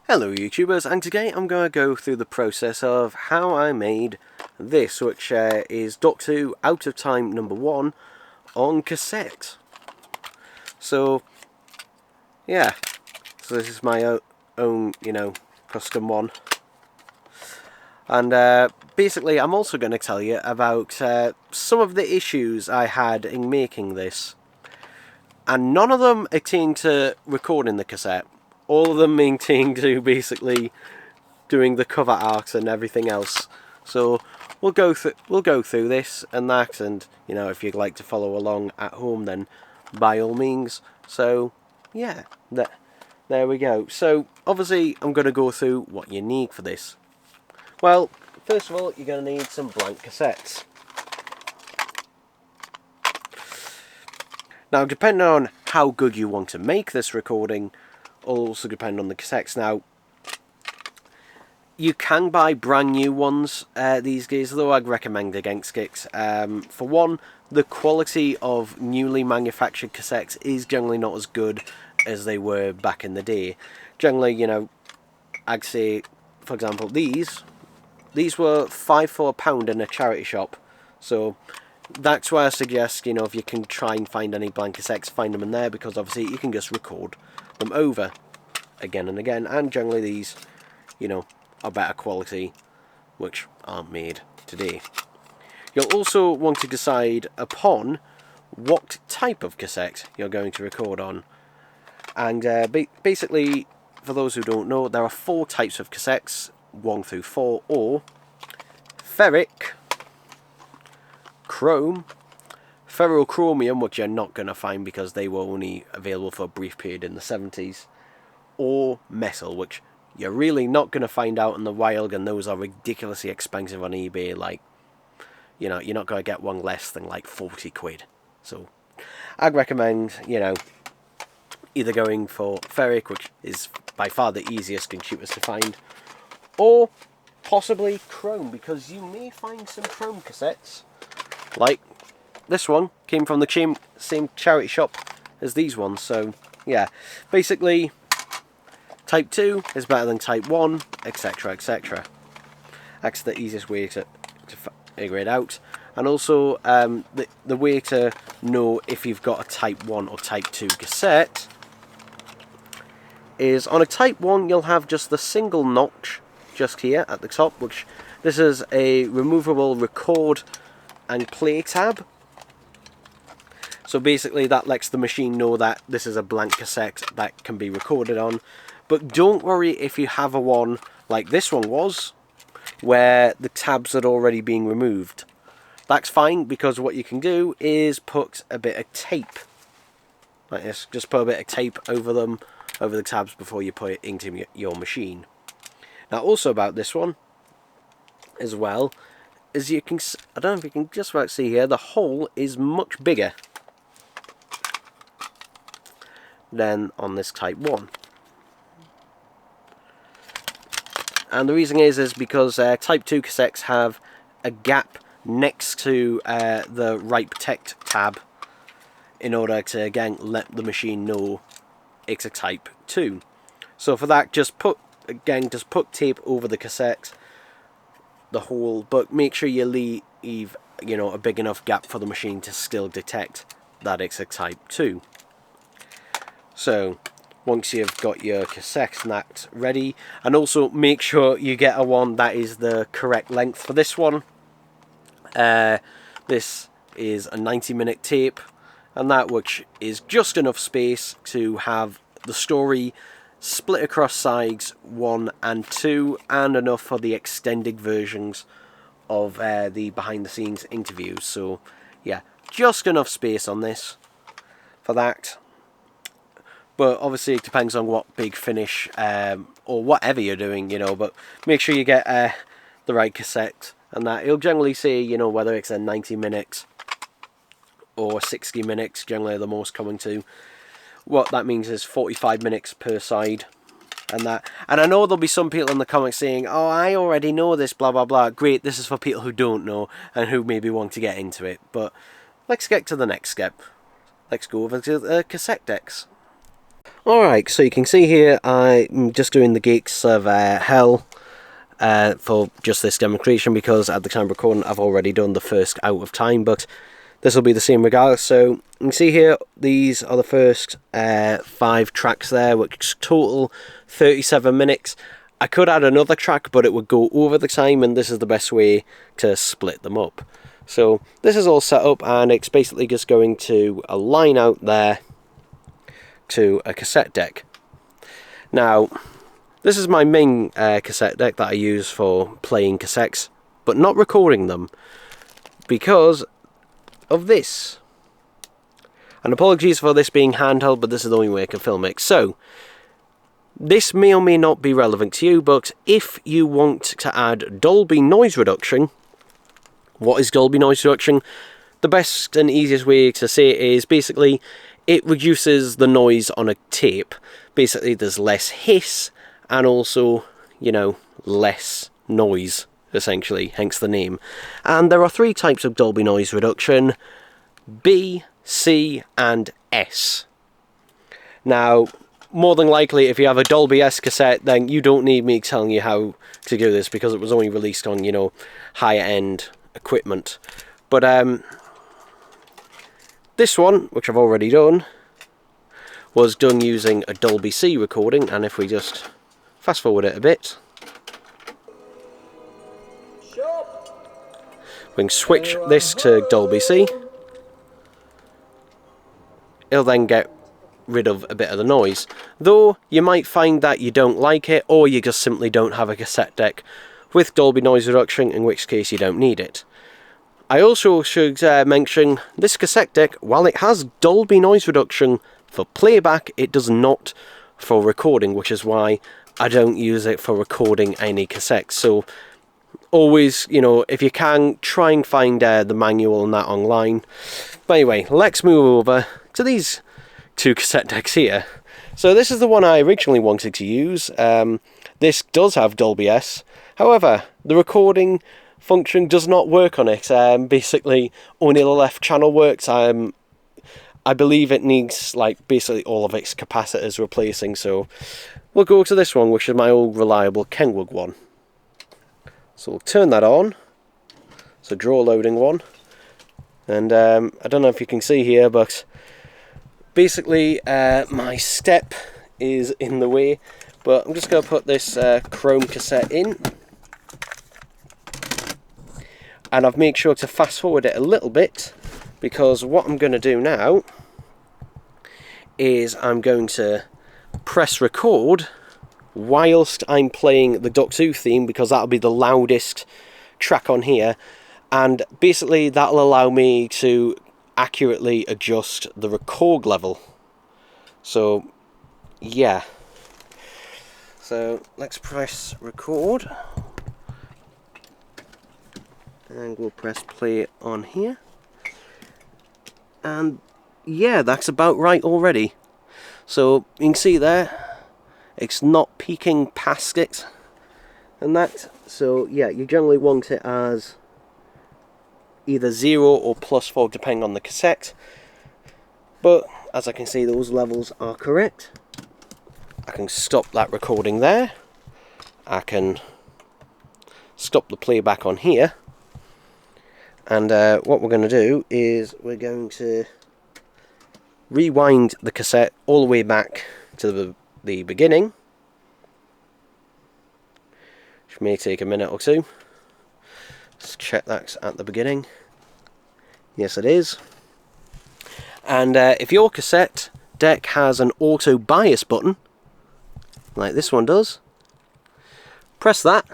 Hello YouTubers, and today I'm going to go through the process of how I made this, which is Doctor Who Out of Time #1 on cassette. So, yeah, so this is my own, custom one. And basically I'm also going to tell you about some of the issues I had in making this. And none of them attain to recording the cassette. All of them maintain to basically doing the cover arts and everything else. So we'll go through this and that, and if you'd like to follow along at home, then by all means. So yeah, there we go. So obviously I'm going to go through what you need for this. Well, first of all, you're going to need some blank cassettes. Now, depending on how good you want to make this recording, will also depend on the cassettes. Now, you can buy brand new ones these days, though I'd recommend against it. For one, the quality of newly manufactured cassettes is generally not as good as they were back in the day. Generally, I'd say, for example, these were £5 for a pound in a charity shop. So that's why I suggest, if you can try and find any blank cassettes, find them in there, because obviously you can just record them over again and again, and generally these, are better quality, which aren't made today. You'll also want to decide upon what type of cassette you're going to record on. And basically, for those who don't know, there are 4 types of cassettes, 1 through 4, or ferric, chrome, ferrochromium, which you're not going to find because they were only available for a brief period in the 70s, or metal, which you're really not going to find out in the wild, and those are ridiculously expensive on eBay. Like, you're not going to get one less than like 40 quid. So I'd recommend, either going for ferric, which is by far the easiest and cheapest to find, or possibly chrome, because you may find some chrome cassettes, like this one came from the same charity shop as these ones. So yeah, basically Type 2 is better than Type 1, etc, etc. That's the easiest way to figure it out. And also, the way to know if you've got a Type 1 or Type 2 cassette is, on a Type 1 you'll have just the single notch just here at the top, which this is a removable record and play tab. So basically that lets the machine know that this is a blank cassette that can be recorded on. But don't worry if you have a one like this one was, where the tabs had already been removed. That's fine, because what you can do is put a bit of tape, like this. Just put a bit of tape over them, over the tabs, before you put it into your machine. Now also about this one, as well, as you can, I don't know if you can just about see here, the hole is much bigger than on this Type 1. And the reason is because Type 2 cassettes have a gap next to the Write Protect tab, in order to, again, let the machine know it's a Type 2. So for that, just put tape over the cassette, the hole, but make sure you leave, a big enough gap for the machine to still detect that it's a Type 2. So once you've got your cassette and that ready, and also make sure you get a one that is the correct length for this one. This is a 90-minute tape, and that, which is just enough space to have the story split across sides 1 and 2, and enough for the extended versions of the behind the scenes interviews. So yeah, just enough space on this for that. But obviously it depends on what Big Finish or whatever you're doing, but make sure you get the right cassette, and that it'll generally say, whether it's a 90 minutes or 60 minutes, generally the most common to. What that means is 45 minutes per side, and that. And I know there'll be some people in the comments saying, oh, I already know this, blah blah blah. Great, this is for people who don't know and who maybe want to get into it. But let's get to the next step. Let's go over to the cassette decks. Alright, so you can see here I'm just doing the Gates of Hell for just this demonstration, because at the time of recording I've already done the first out of time, but this will be the same regardless. So you can see here these are the first 5 tracks there, which total 37 minutes. I could add another track, but it would go over the time, and this is the best way to split them up. So this is all set up, and it's basically just going to a line out there to a cassette deck. Now, this is my main cassette deck that I use for playing cassettes, but not recording them, because of this. And apologies for this being handheld, but this is the only way I can film it. So, this may or may not be relevant to you, but if you want to add Dolby noise reduction, what is Dolby noise reduction? The best and easiest way to say it is basically it reduces the noise on a tape. Basically there's less hiss and also, you know, less noise, essentially, hence the name. And there are 3 types of Dolby noise reduction: B, C and S. Now, more than likely, if you have a Dolby S cassette, then you don't need me telling you how to do this, because it was only released on, you know, higher end equipment. But this one, which I've already done, was done using a Dolby C recording, and if we just fast forward it a bit, we can switch this to Dolby C. It'll then get rid of a bit of the noise, though you might find that you don't like it, or you just simply don't have a cassette deck with Dolby noise reduction, in which case you don't need it. I also should mention this cassette deck, while it has Dolby noise reduction for playback, it does not for recording, which is why I don't use it for recording any cassettes. So always, you know, if you can, try and find the manual and that online. But anyway, let's move over to these 2 cassette decks here. So this is the one I originally wanted to use. This does have Dolby S. However, the recording function does not work on it. Basically, only the left channel works. I believe it needs, like, basically all of its capacitors replacing. So we'll go to this one, which is my old reliable Kenwood one. So we'll turn that on. It's a draw loading one. And I don't know if you can see here, but basically my step is in the way. But I'm just going to put this Chrome cassette in. And I've made sure to fast forward it a little bit, because what I'm going to do now is I'm going to press record whilst I'm playing the Doctor Who theme, because that'll be the loudest track on here, and basically that'll allow me to accurately adjust the record level. So yeah, so let's press record, and we'll press play on here, and yeah, that's about right already. So you can see there, it's not peaking past it and that. So yeah, you generally want it as either 0 or +4 depending on the cassette, but as I can see, those levels are correct. I can stop that recording there. I can stop the playback on here, and what we're going to do is we're going to rewind the cassette all the way back to the beginning, which may take a minute or two. Let's check that's at the beginning. Yes, it is. And if your cassette deck has an auto bias button, like this one does, press that,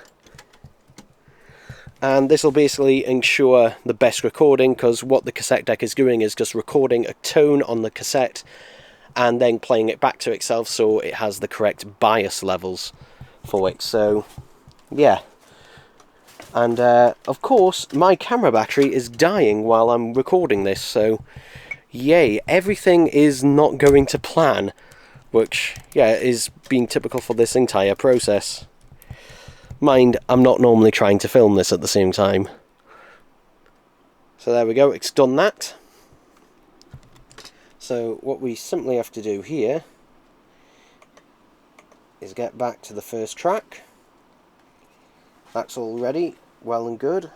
and this will basically ensure the best recording, because what the cassette deck is doing is just recording a tone on the cassette and then playing it back to itself, so it has the correct bias levels for it. So yeah, and of course my camera battery is dying while I'm recording this, so yay, everything is not going to plan, which yeah, is being typical for this entire process. Mind, I'm not normally trying to film this at the same time. So there we go, it's done that. So what we simply have to do here is get back to the first track. That's all ready, well and good.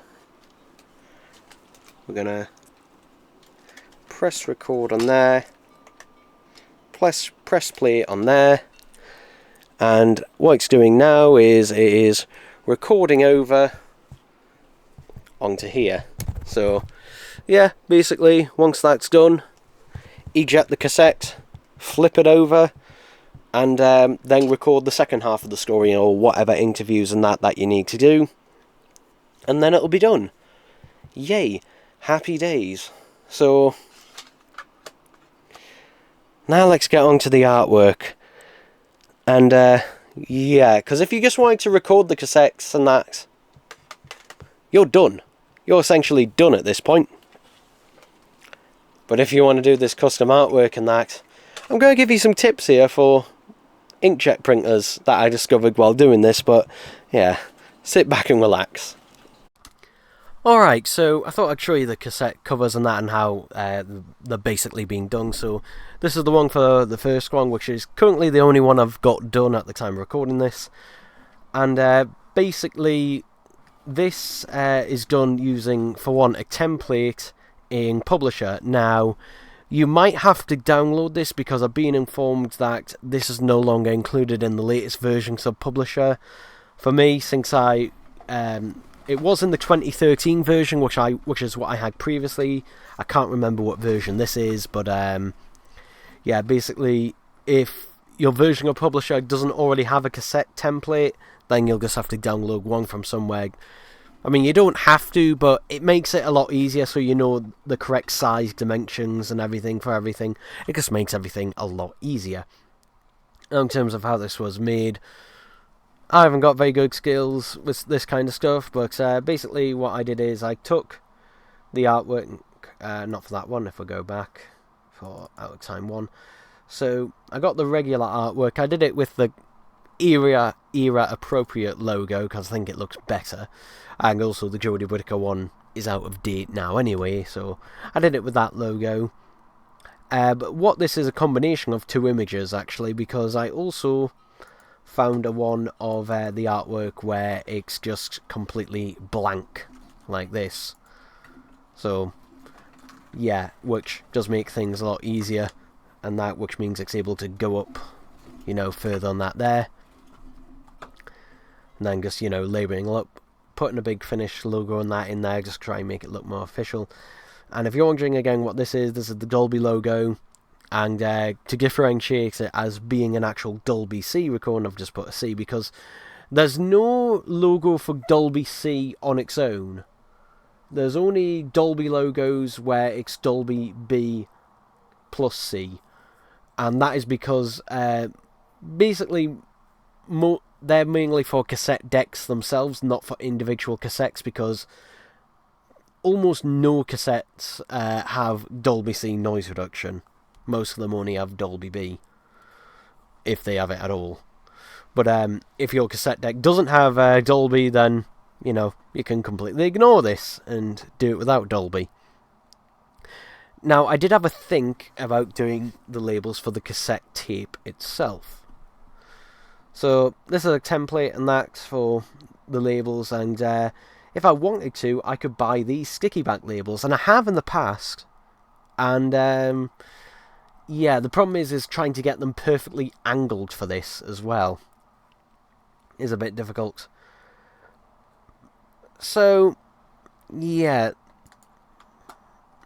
We're going to press record on there, press play on there, and what it's doing now is it is recording over onto here. So yeah, basically once that's done, eject the cassette, flip it over, and then record the second half of the story, or whatever interviews and that you need to do, and then it'll be done. Yay, happy days. So now let's get on to the artwork. And yeah, because if you just wanted to record the cassettes and that, you're done. You're essentially done at this point. But if you want to do this custom artwork and that, I'm going to give you some tips here for inkjet printers that I discovered while doing this, but yeah, sit back and relax. Alright, so I thought I'd show you the cassette covers and that, and how they're basically being done. So this is the one for the first one, which is currently the only one I've got done at the time of recording this. And basically this is done using, for one, a template in Publisher. Now, you might have to download this because I've been informed that this is no longer included in the latest versions of Publisher. For me, since it was in the 2013 version, which is what I had previously. I can't remember what version this is, but yeah, basically, if your version of Publisher doesn't already have a cassette template, then you'll just have to download one from somewhere. I mean, you don't have to, but it makes it a lot easier, so you know the correct size, dimensions, and everything for everything. It just makes everything a lot easier. In terms of how this was made, I haven't got very good skills with this kind of stuff, but basically what I did is I took the artwork, not for that one, if I go back for Out of Time 1. So I got the regular artwork. I did it with the era appropriate logo because I think it looks better, and also the Jodie Whittaker one is out of date now anyway, so I did it with that logo. But what this is a combination of two images actually, because I also found a one of the artwork where it's just completely blank like this. So yeah, which does make things a lot easier, and that which means it's able to go up, you know, further on that there, and then just, you know, labelling up, putting a big finish logo on that in there, just try and make it look more official. And if you're wondering again what this is the Dolby logo, and to differentiate it as being an actual Dolby C recording, I've just put a C because there's no logo for Dolby C on its own. There's only Dolby logos where it's Dolby B plus C, and that is because basically they're mainly for cassette decks themselves, not for individual cassettes, because almost no cassettes have Dolby C noise reduction. Most of them only have Dolby B, if they have it at all. But if your cassette deck doesn't have Dolby, then, you know, you can completely ignore this and do it without Dolby. Now, I did have a think about doing the labels for the cassette tape itself. So, this is a template and that's for the labels, and if I wanted to, I could buy these sticky back labels, and I have in the past, and yeah, the problem is trying to get them perfectly angled for this as well is a bit difficult. So, yeah,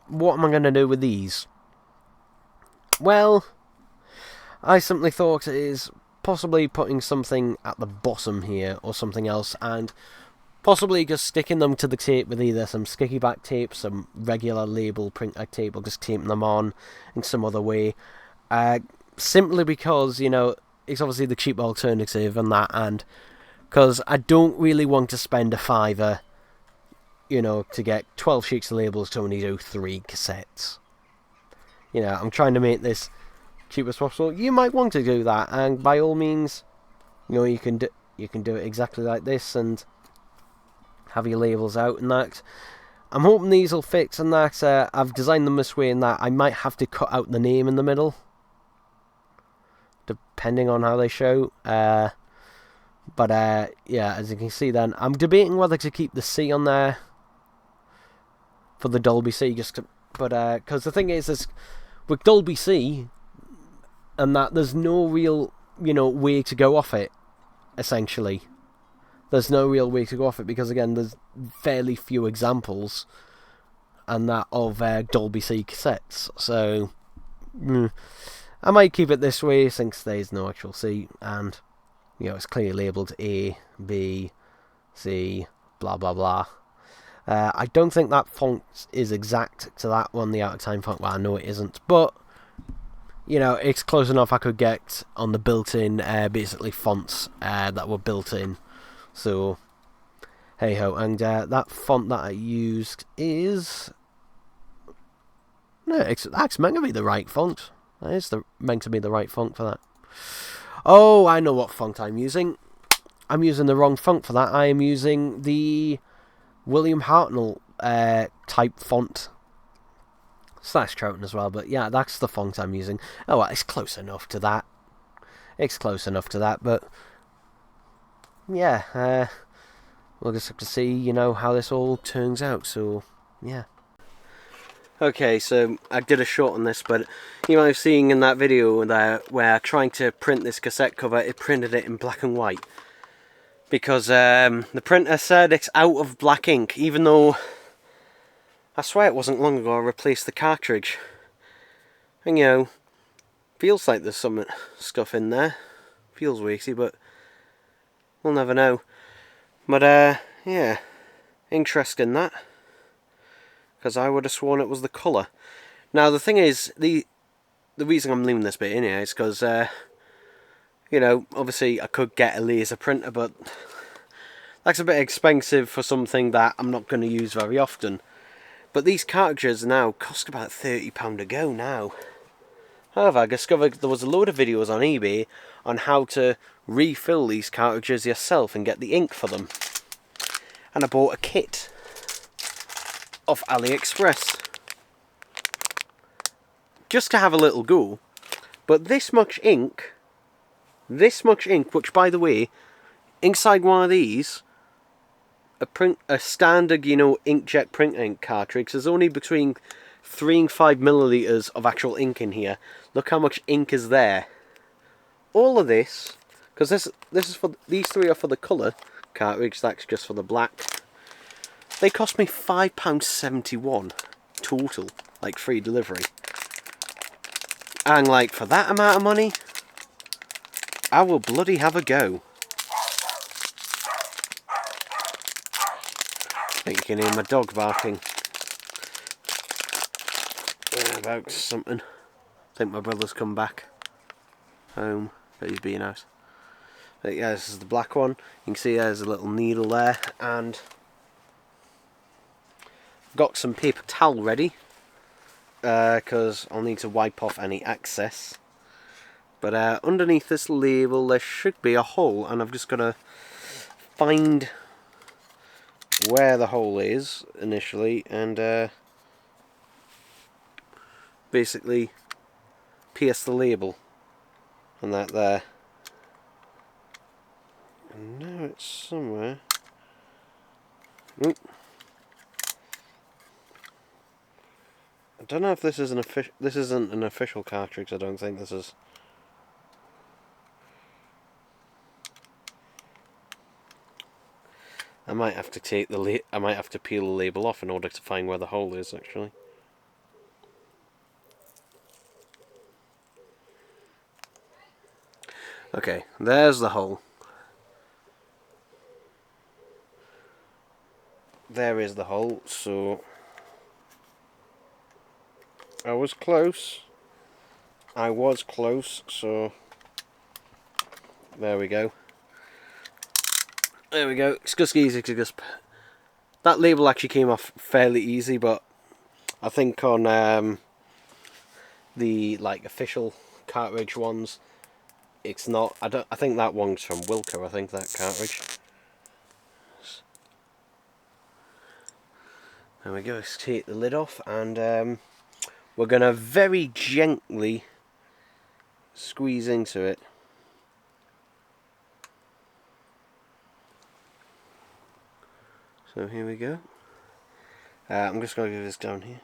what am I going to do with these? Well, I simply thought it is possibly putting something at the bottom here or something else, and possibly just sticking them to the tape with either some sticky back tape, some regular label printer tape, or just taping them on in some other way. Simply because, you know, it's obviously the cheap alternative and that, and because I don't really want to spend a £5, you know, to get 12 sheets of labels to only do 3 cassettes. You know, I'm trying to make this cheap as possible. You might want to do that, and by all means, you know, you can do it exactly like this and have your labels out and that. I'm hoping these will fit and that. I've designed them this way and that I might have to cut out the name in the middle, depending on how they show. But yeah, as you can see then, I'm debating whether to keep the C on there for the Dolby C, because the thing is with Dolby C, and that there's no real, way to go off it, essentially. There's no real way to go off it, because again, there's fairly few examples, and that of Dolby C cassettes, so I might keep it this way since there's no actual C, and it's clearly labelled A, B, C, blah blah blah. I don't think that font is exact to that one, the out of time font. Well, I know it isn't, but it's close enough I could get on the built-in, basically fonts that were built in. So, hey ho, and that font that I used is that's meant to be the right font. That is meant to be the right font for that. Oh, I know what font I'm using. I'm using the wrong font for that. I am using the William Hartnell type font. / Troughton as well, but yeah, that's the font I'm using. Oh, well, it's close enough to that. But yeah, we'll just have to see, how this all turns out, so yeah. Okay, so I did a short on this, but you might have seen in that video there where trying to print this cassette cover, it printed it in black and white. Because the printer said it's out of black ink, even though I swear it wasn't long ago I replaced the cartridge. And feels like there's some stuff in there. Feels weighty, but we'll never know. But yeah, interesting that. Because I would have sworn it was the colour. Now the thing is, the reason I'm leaving this bit in here is because, obviously I could get a laser printer, but that's a bit expensive for something that I'm not going to use very often. But these cartridges now cost about £30 a go now. However, I discovered there was a load of videos on eBay on how to refill these cartridges yourself and get the ink for them. And I bought a kit off AliExpress just to have a little go. But this much ink, which by the way, inside one of these, a standard, inkjet print ink cartridge, there's only between 3 and 5 millilitres of actual ink in here. Look how much ink is there. All of this, because this is for, these 3 are for the colour cartridge, that's just for the black. They cost me £5.71 total, like free delivery. And like, for that amount of money, I will bloody have a go. I think you can hear my dog barking about something. I think my brother's come back home, but he's being out. But yeah, this is the black one. You can see there's a little needle there, and got some paper towel ready because I'll need to wipe off any excess. But underneath this label there should be a hole, and I've just got to find where the hole is initially and basically pierce the label and that there. And now it's somewhere. Oop. I don't know if this is this isn't an official cartridge. I don't think this is. I might have to take I might have to peel the label off in order to find where the hole is actually. Okay, there's the hole. There is the hole, so I was close, so there we go. There we go. It's just easy to just... That label actually came off fairly easy, but I think on the official cartridge ones, it's not. I think that one's from Wilco. I think that cartridge. There we go. Let's take the lid off, and we're gonna very gently squeeze into it. So here we go. I'm just going to give this down here.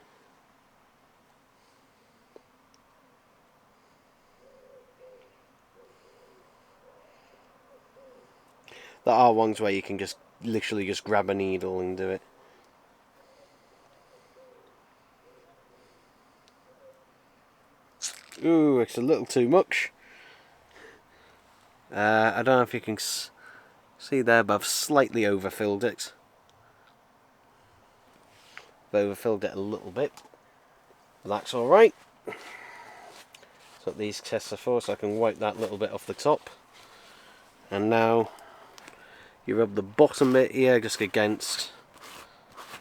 There are ones where you can just literally just grab a needle and do it. Ooh, it's a little too much. I don't know if you can see there, but I've slightly overfilled it. I've overfilled it a little bit. But that's alright. That's what these tests are for, so I can wipe that little bit off the top. And now you rub the bottom bit here just against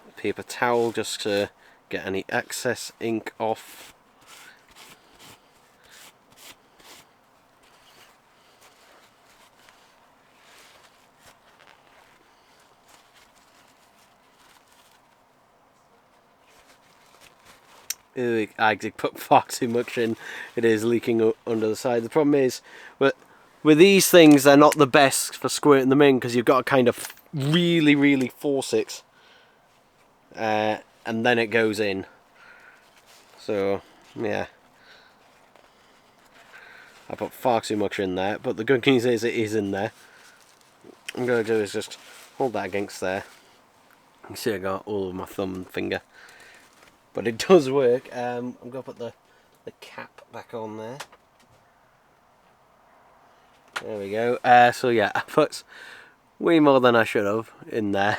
a paper towel just to get any excess ink off. Ooh, I did put far too much in. It is leaking under the side. The problem is, with these things, they're not the best for squirting them in because you've got to kind of really force it, and then it goes in. So yeah, I put far too much in there. But the good news is it is in there. What I'm going to do is just hold that against there. You can see I got all of my thumb and finger. But it does work. I'm going to put the cap back on there. There we go. So yeah, I put way more than I should have in there.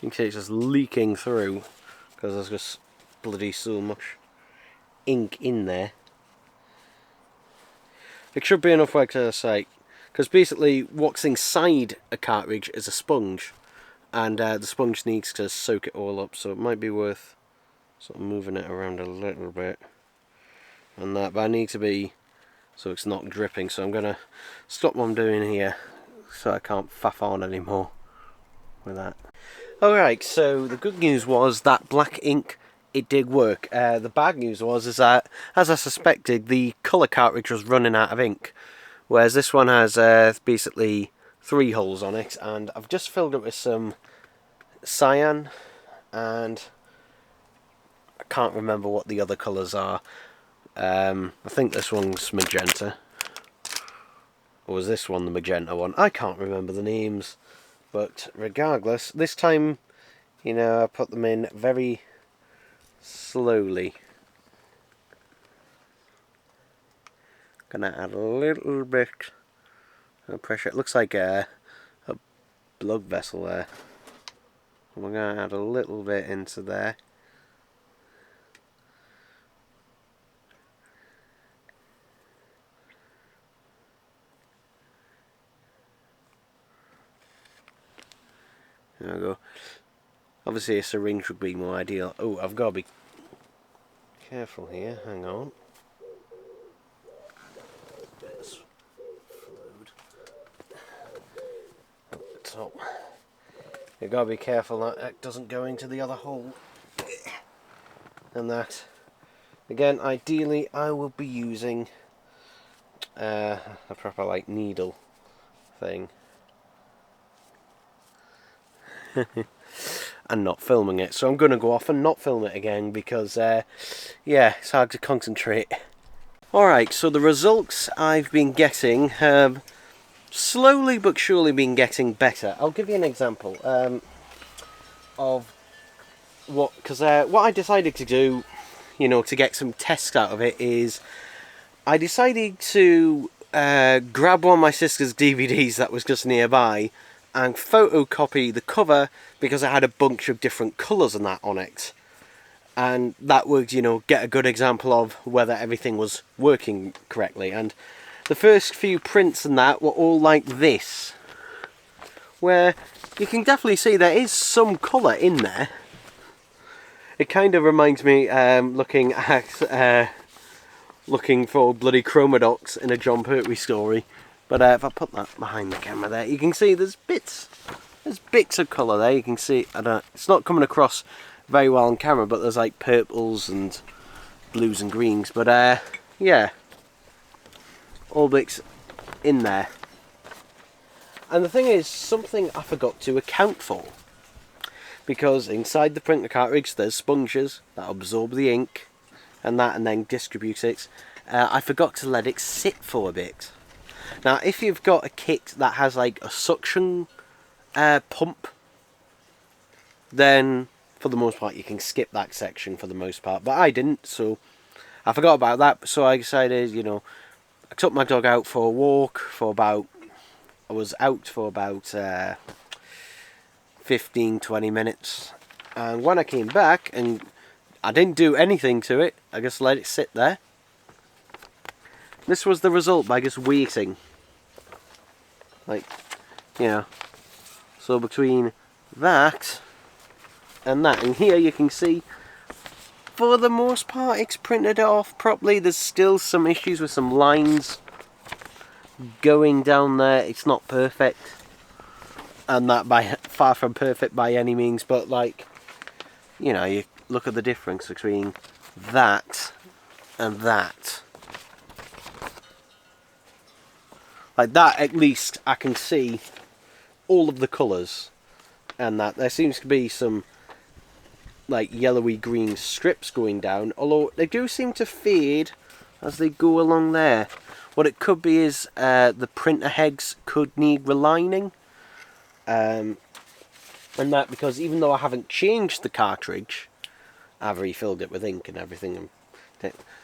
You can see it's just leaking through because there's just bloody so much ink in there. It should be enough work to say, because basically what's inside a cartridge is a sponge. And the sponge needs to soak it all up, so it might be worth sort of moving it around a little bit. And that, but I need to be so it's not dripping, so I'm going to stop what I'm doing here so I can't faff on anymore with that. Alright, so the good news was that black ink, it did work. The bad news is that, as I suspected, the colour cartridge was running out of ink. Whereas this one has basically 3 holes on it, and I've just filled it with some cyan, and I can't remember what the other colours are. I think this one's magenta, or was this one the magenta one? I can't remember the names, but regardless, this time, you know, I put them in very slowly. Gonna add a little bit pressure. It looks like a blood vessel there. We're going to add a little bit into there. There we go. Obviously a syringe would be more ideal. Oh, I've got to be careful here. Hang on. Top. You've got to be careful that it doesn't go into the other hole. And that, again, ideally I will be using a proper like needle thing and not filming it. So I'm going to go off and not film it again because yeah, it's hard to concentrate. Alright, so the results I've been getting have slowly but surely been getting better. I'll give you an example of what I decided to do, you know, to get some tests out of it is I decided to grab one of my sister's DVDs that was just nearby and photocopy the cover because I had a bunch of different colours and that on it. And that would, you know, get a good example of whether everything was working correctly. And the first few prints and that were all like this, where you can definitely see there is some colour in there. It kind of reminds me looking for bloody chromadox in a John Pertwee story. But if I put that behind the camera there, you can see there's bits of colour there. You can see, it's not coming across very well on camera, but there's like purples and blues and greens. But yeah, Orbix in there. And the thing is, something I forgot to account for. Because inside the printer cartridge there's sponges that absorb the ink and then distribute it. I forgot to let it sit for a bit. Now if you've got a kit that has like a suction pump, then for the most part you can skip that section for the most part. But I didn't, so I forgot about that. So I decided, you know, I took my dog out for a walk for about, I was out for about 15-20 minutes, and when I came back and I didn't do anything to it, I just let it sit there. This was the result by just waiting, like, you know. So between that and that, and here you can see for the most part it's printed off properly. There's still some issues with some lines going down there. It's not perfect, and that far from perfect by any means, but like, you know, you look at the difference between that and that. Like that, at least I can see all of the colours, and that there seems to be some like yellowy green strips going down, although they do seem to fade as they go along there. What it could be is the printer heads could need relining. And that, because even though I haven't changed the cartridge, I've refilled it with ink and everything.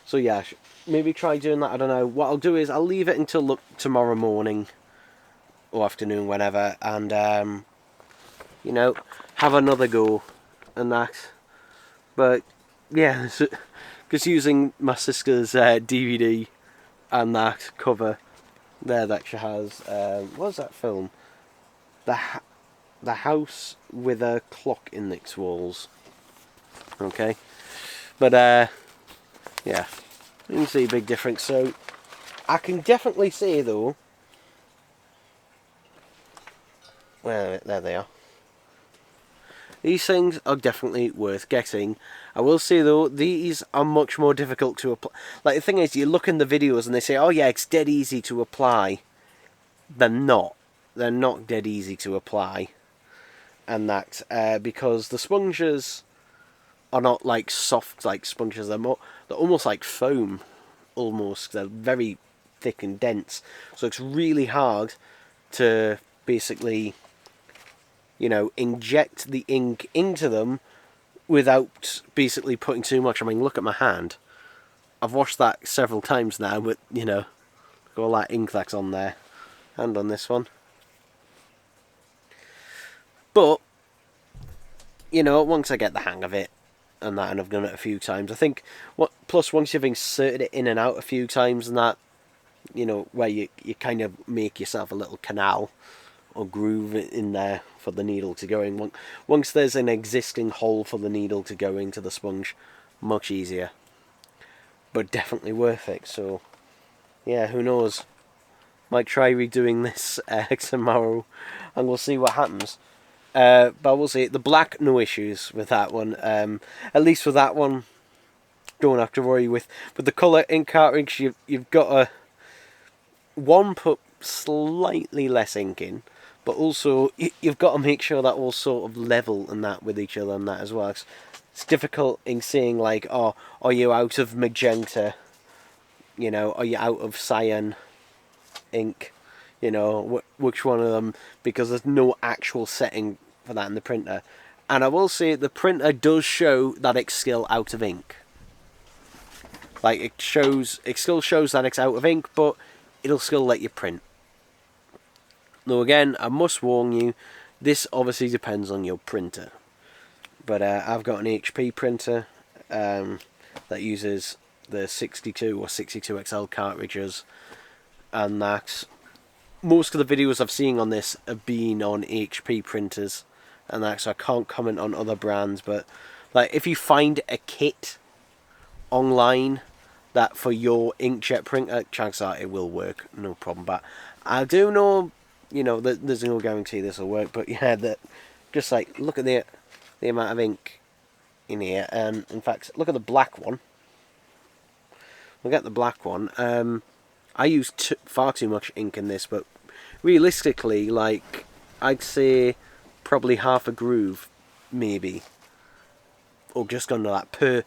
So yeah, maybe try doing that. I don't know. What I'll do is I'll leave it until tomorrow morning or afternoon, whenever, and you know, have another go and that. But yeah, just using my sister's DVD and that cover there that she has. What was that film? The House with a Clock in its Walls. Okay, but yeah, you can see a big difference. So I can definitely say though, well, there they are. These things are definitely worth getting. I will say though, these are much more difficult to apply. Like the thing is, you look in the videos and they say, oh yeah, it's dead easy to apply. They're not. They're not dead easy to apply. And that, because the sponges are not like soft like sponges, they're almost like foam, almost. They're very thick and dense, so it's really hard to basically, you know, inject the ink into them without basically putting too much. I mean, look at my hand. I've washed that several times now, but you know, look at all that ink that's on there, and on this one. But you know, once I get the hang of it and that, and I've done it a few times, I think plus once you've inserted it in and out a few times and that, you know, where you kind of make yourself a little canal or groove in there for the needle to go in. Once there's an existing hole for the needle to go into the sponge, much easier. But definitely worth it. So yeah, who knows? Might try redoing this tomorrow, and we'll see what happens. But I will say the black, no issues with that one. At least with that one, don't have to worry with the colour ink cartridge. You've got put slightly less ink in, but also you've got to make sure that all sort of level and that with each other and that as well. It's difficult in seeing like, oh, are you out of magenta? You know, are you out of cyan ink? You know, which one of them, because there's no actual setting for that in the printer. And I will say the printer does show that it's still out of ink. Like it still shows that it's out of ink, but it'll still let you print. Though again, I must warn you, this obviously depends on your printer. But I've got an HP printer that uses the 62 or 62XL cartridges, and that. Most of the videos I've seen on this have been on HP printers, and that, so I can't comment on other brands. But like, if you find a kit online that for your inkjet printer, chances are it will work, no problem. But I do know, you know, that there's no guarantee this will work. But yeah, that just like look at the amount of ink in here. In fact, look at the black one. Look at the black one. I use far too much ink in this, but realistically, like, I'd say probably half a groove, maybe, or just under that per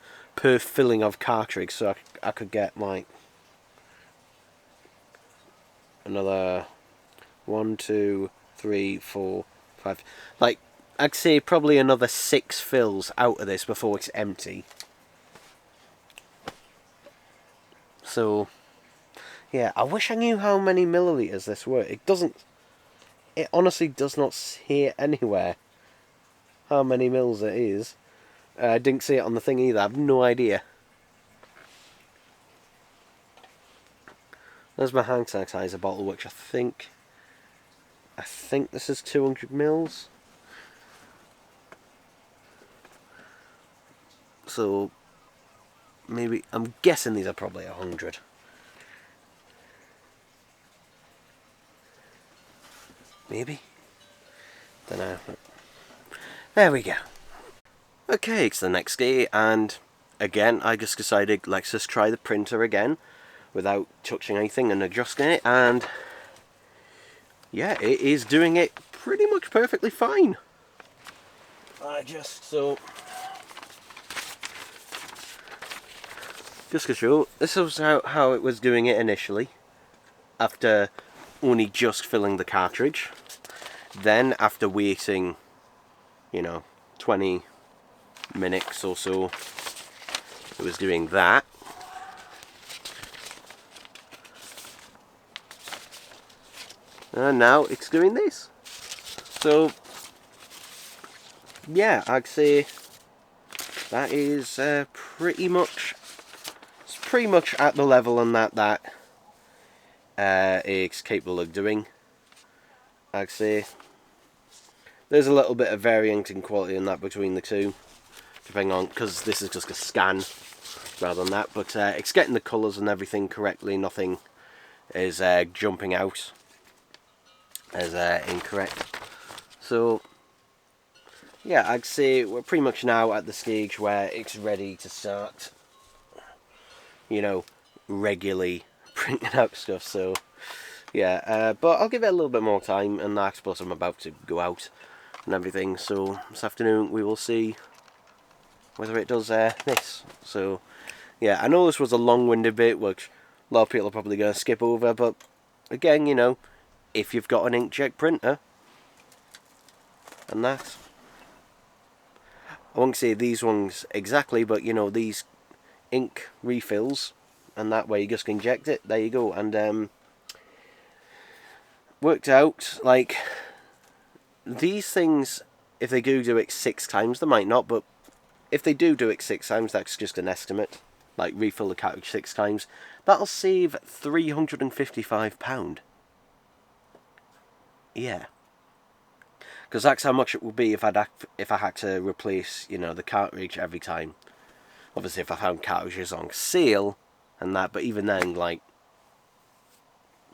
filling of cartridge. So I could get like another 1, 2, 3, 4, 5. Like, I'd say probably another 6 fills out of this before it's empty. So, yeah, I wish I knew how many milliliters this were. It doesn't. It honestly does not say anywhere how many mils it is. I didn't see it on the thing either. I have no idea. There's my hand sanitizer bottle, which I think this is 200 mils. So maybe, I'm guessing these are probably 100. Maybe? Don't know. There we go. Okay, it's the next day, and again I just decided, let's just try the printer again without touching anything and adjusting it, and yeah, it is doing it pretty much perfectly fine. Just to show, this was how it was doing it initially, after only just filling the cartridge. Then after waiting, 20 minutes or so, it was doing that. And now it's doing this. So yeah, I'd say that is pretty much at the level on that it's capable of doing. I'd say there's a little bit of variance in quality in that between the two, depending on, because this is just a scan rather than that, but it's getting the colours and everything correctly. Nothing is jumping out as incorrect. So yeah, I'd say we're pretty much now at the stage where it's ready to start, regularly printing out stuff. So yeah, but I'll give it a little bit more time, and that's plus I'm about to go out and everything. So this afternoon we will see whether it does this. So yeah, I know this was a long-winded bit, which a lot of people are probably going to skip over, but again, if you've got an inkjet printer, and that, I won't say these ones exactly, but these ink refills, and that way you just inject it, there you go. And worked out, like, these things, if they do it 6 times, they might not, but if they do it 6 times, that's just an estimate, like refill the cartridge 6 times, that'll save £355. Yeah, because that's how much it would be if I had to replace, the cartridge every time. Obviously, if I found cartridges on sale and that, but even then, like,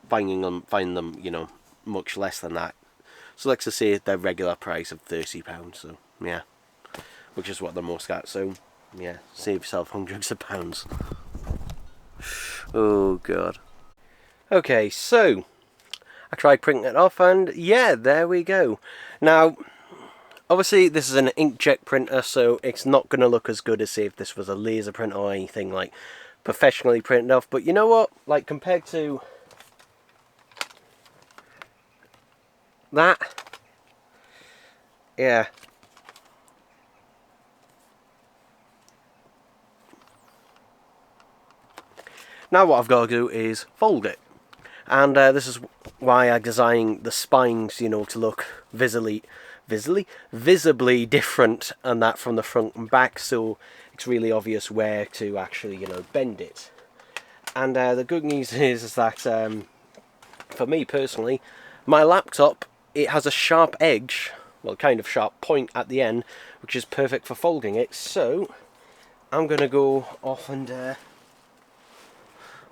finding them, much less than that. So let's just say their regular price of £30. So yeah, which is what they're most at. So yeah, save yourself hundreds of pounds. Oh god. Okay, so I tried printing it off, and yeah, there we go. Now, obviously this is an inkjet printer, so it's not going to look as good as, say, if this was a laser printer or anything like professionally printed off. But you know what? Like, compared to that, yeah. Now what I've got to do is fold it. And this is why I designed the spines, to look visibly different, and that from the front and back, so it's really obvious where to actually, bend it. And the good news is that, for me personally, my laptop, it has a sharp edge, well, kind of sharp point at the end, which is perfect for folding it. So I'm going to go off and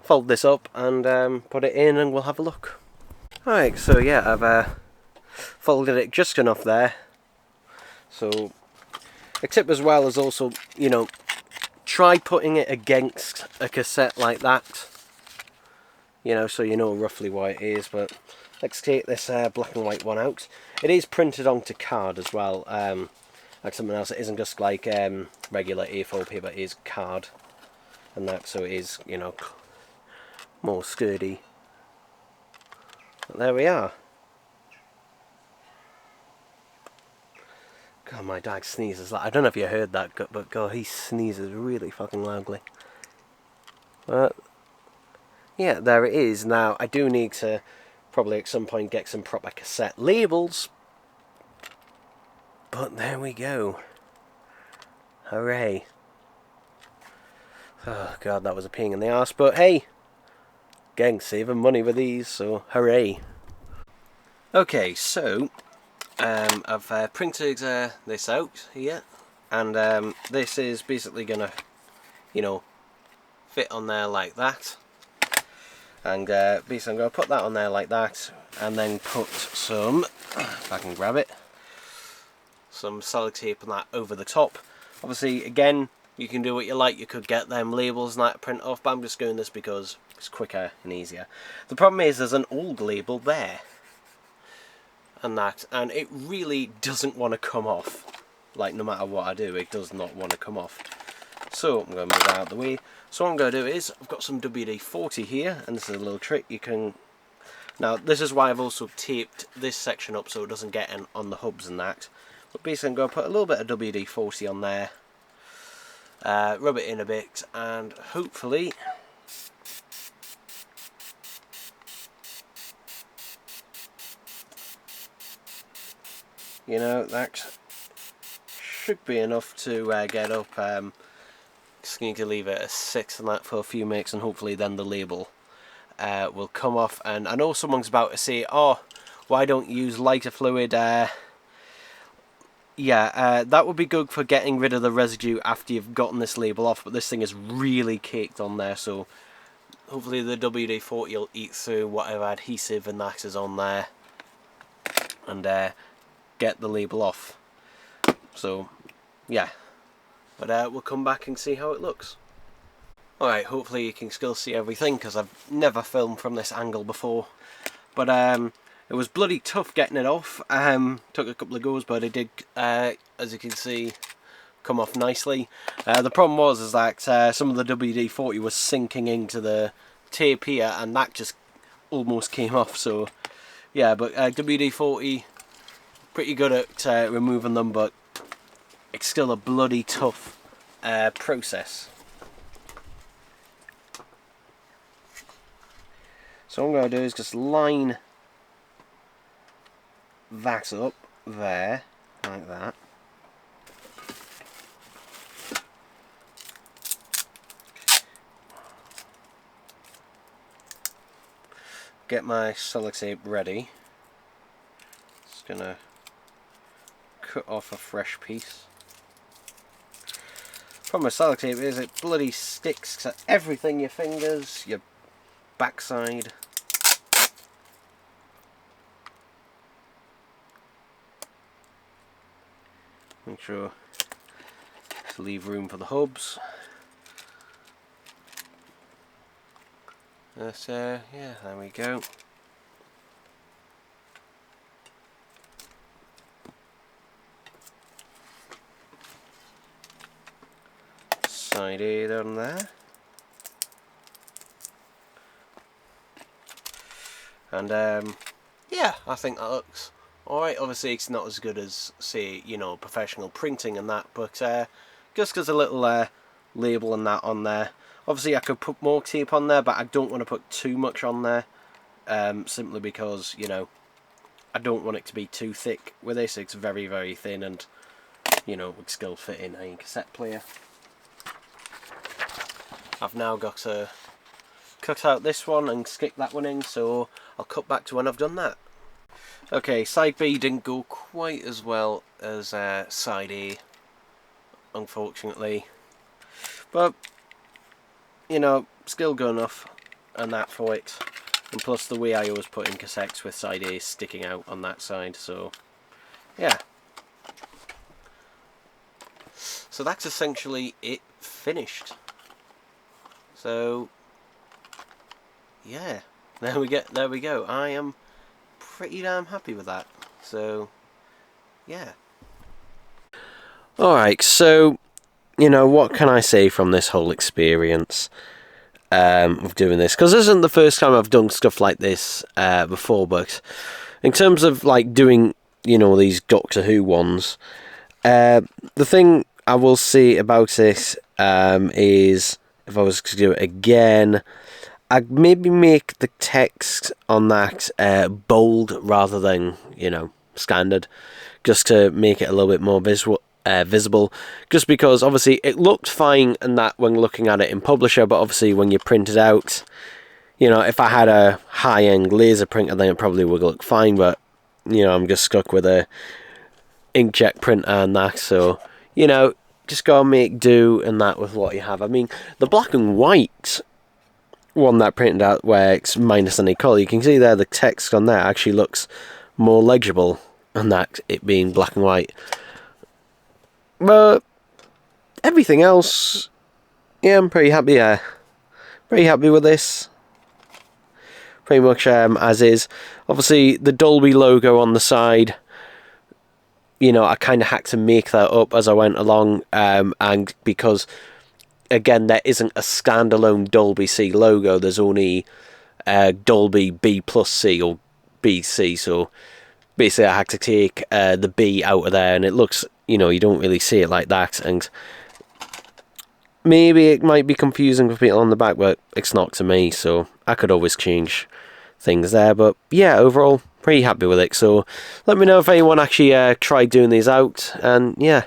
fold this up and put it in, and we'll have a look. Alright, so yeah, I've folded it just enough there. So A tip as well is also, you know, try putting it against a cassette like that, you know, so you know roughly what it is. But let's take this black and white one out. It is printed onto card as well, like something else. It isn't just like regular A4 paper, it is card and that, so it is, you know, more sturdy. But there we are. God, my dog sneezes. I don't know if you heard that, but God, he sneezes really fucking loudly. But yeah, there it is. Now, I do need to probably at some point get some proper cassette labels. But there we go. Hooray. Oh God, that was a pain in the arse. But hey, gang, saving money with these, so hooray. Okay, so I've printed this out here, and this is basically gonna, you know, fit on there like that. And basically I'm going to put that on there like that, and then put some, if I can grab it, some sellotape and that over the top. Obviously, again, you can do what you like. You could get them labels and that to print off, but I'm just doing this because it's quicker and easier. The problem is there's an old label there, and that, and it really doesn't want to come off. Like, no matter what I do, it does not want to come off. So I'm going to move that out of the way. So what I'm going to do is, I've got some WD-40 here, and this is a little trick you can... Now, this is why I've also taped this section up so it doesn't get in on the hubs and that. But basically I'm going to put a little bit of WD-40 on there, rub it in a bit, and hopefully... you know, that should be enough to get up. Just need to leave it a 6 and that for a few minutes, and hopefully then the label will come off. And I know someone's about to say, oh, why don't you use lighter fluid? Yeah, that would be good for getting rid of the residue after you've gotten this label off, but this thing is really caked on there, so hopefully the WD-40 will eat through whatever adhesive and that is on there and get the label off. So yeah, but we'll come back and see how it looks. Alright, hopefully you can still see everything, because I've never filmed from this angle before. But it was bloody tough getting it off. Took a couple of goes, but it did, as you can see, come off nicely. The problem was that some of the WD-40 was sinking into the tape here, and that just almost came off. So yeah, but WD-40, pretty good at removing them, but it's still a bloody tough process. So what I'm going to do is just line that up there, like that. Get my sellotape ready. Just going to cut off a fresh piece. Problem with sellotape is it bloody sticks to everything, your fingers, your backside. Make sure to leave room for the hubs. Yeah, there we go. Side A down there. And yeah, I think that looks alright. Obviously it's not as good as, say, you know, professional printing and that, but just as a little label and that on there. Obviously I could put more tape on there, but I don't want to put too much on there, simply because, you know, I don't want it to be too thick with this. It's very, very thin, and, you know, would still fit in a cassette player. I've now got to cut out this one and stick that one in, so I'll cut back to when I've done that. Okay, side B didn't go quite as well as side A, unfortunately, but you know, still good enough and that for it. And plus the way I always put in cassettes with side A sticking out on that side, so yeah. So that's essentially it finished. So yeah, there we go. I am pretty damn happy with that. So yeah. Alright, so you know, what can I say from this whole experience of doing this? Because this isn't the first time I've done stuff like this before, but in terms of like doing, you know, these Doctor Who ones, the thing I will say about this is, if I was to do it again, I'd maybe make the text on that bold rather than, you know, standard, just to make it a little bit more visible, just because obviously it looked fine and that when looking at it in Publisher, but obviously when you print it out, you know, if I had a high-end laser printer then it probably would look fine, but you know, I'm just stuck with a inkjet printer and that, so you know, just gotta make do and that with what you have. I mean, the black and white one that printed out where it's minus any colour, you can see there the text on there actually looks more legible, and that it being black and white. But everything else, yeah, I'm pretty happy. Pretty happy with this. Pretty much as is. Obviously, the Dolby logo on the side, you know, I kind of had to make that up as I went along, and because again, there isn't a standalone Dolby C logo. There's only Dolby B plus C or BC. So basically, I had to take the B out of there, and it looks, you know, you don't really see it like that, and maybe it might be confusing for people on the back, but it's not to me, so I could always change things there. But yeah, overall, pretty happy with it. So let me know if anyone actually tried doing these out, and yeah.